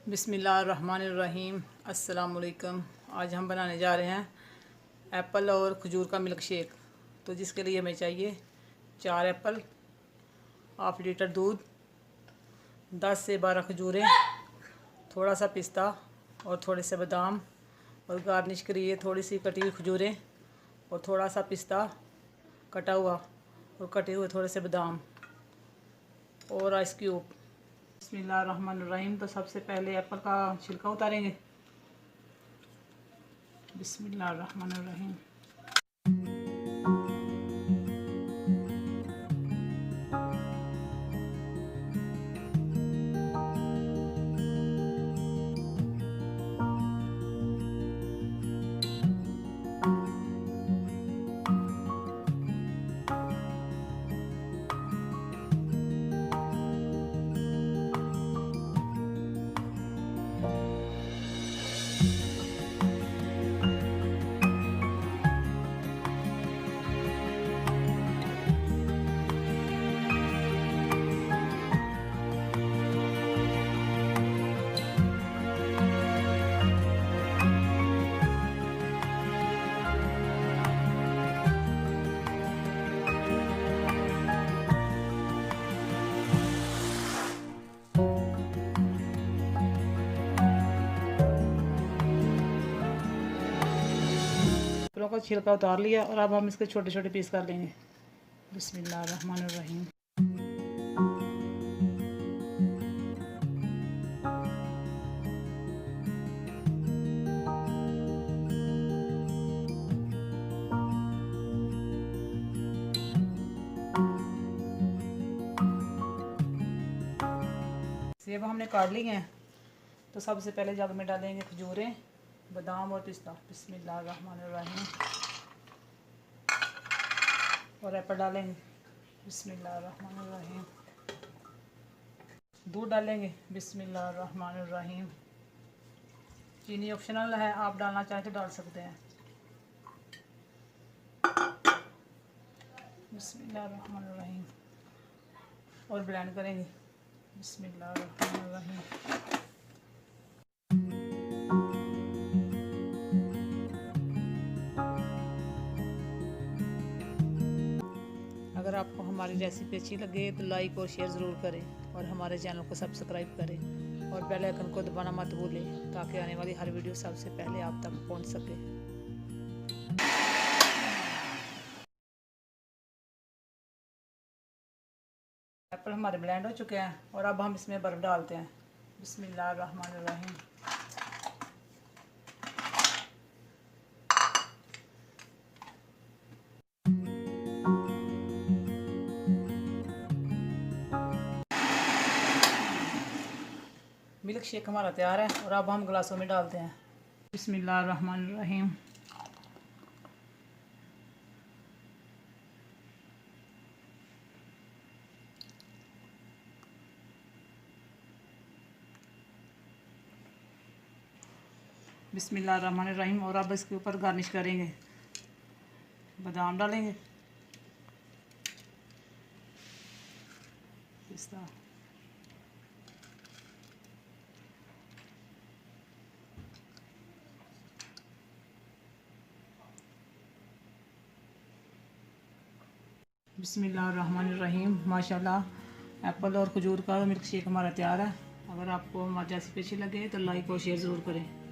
बिस्मिल्लाहिर्रहमानिर्रहीम। अस्सलामुअलैकुम। आज हम बनाने जा रहे हैं एप्पल और खजूर का मिल्क शेक। तो जिसके लिए हमें चाहिए 4 एप्पल, हाफ़ लीटर दूध, 10 से 12 खजूरें, थोड़ा सा पिस्ता और थोड़े से बादाम, और गार्निश के लिए थोड़ी सी कटी हुई खजूरें और थोड़ा सा पिस्ता कटा हुआ और कटे हुए थोड़े से बादाम और आइस क्यूब। बिस्मिल्लाहिर्रहमानिर्रहीम। तो सबसे पहले एप्पल का छिलका उतारेंगे। बिस्मिल्लाहिर्रहमानिर्रहीम। एप्पलों का छिलका उतार लिया और अब हम इसके छोटे छोटे पीस कर लेंगे। बिस्मिल्लाहिर्रहमानिर्रहीम। सेब हमने काट लिए हैं। तो सबसे पहले जग में डालेंगे खजूरें, बादाम और पिस्ता। बिस्मिल्लाहिर्रहमानिर्रहीम। और एप्पल डालेंगे। बिस्मिल्लाहिर्रहमानिर्रहीम। दूध डालेंगे। बिस्मिल्लाहिर्रहमानिर्रहीम। चीनी ऑप्शनल है, आप डालना चाहें तो डाल सकते हैं। बिस्मिल्लाहिर्रहमानिर्रहीम। और ब्लेंड करेंगे। बिस्मिल्लाहिर्रहमानिर्रहीम। अगर आपको हमारी रेसिपी अच्छी लगे तो लाइक और शेयर ज़रूर करें और हमारे चैनल को सब्सक्राइब करें और बेल आइकन को दबाना मत भूलें ताकि आने वाली हर वीडियो सबसे पहले आप तक पहुंच सके। एप्पल हमारे ब्लेंड हो चुके हैं और अब हम इसमें बर्फ़ डालते हैं। बिस्मिल्लाहिर्रहमानिर्रहीम। मिल्क शेक हमारा तैयार है और अब हम गिलासों में डालते हैं। बिस्मिल्लाहिर्रहमानिर्रहीम। बिस्मिल्लाहिर्रहमानिर्रहीम। और अब इसके ऊपर गार्निश करेंगे। बादाम डालेंगे, पिस्ता, बिस्मिल्लाहिर्रहमानिर्रहीम। माशाल्लाह एप्पल और खजूर का मिल्क शेक हमारा तैयार है। अगर आपको हमारी रेसिपी अच्छी लगे तो लाइक और शेयर ज़रूर करें।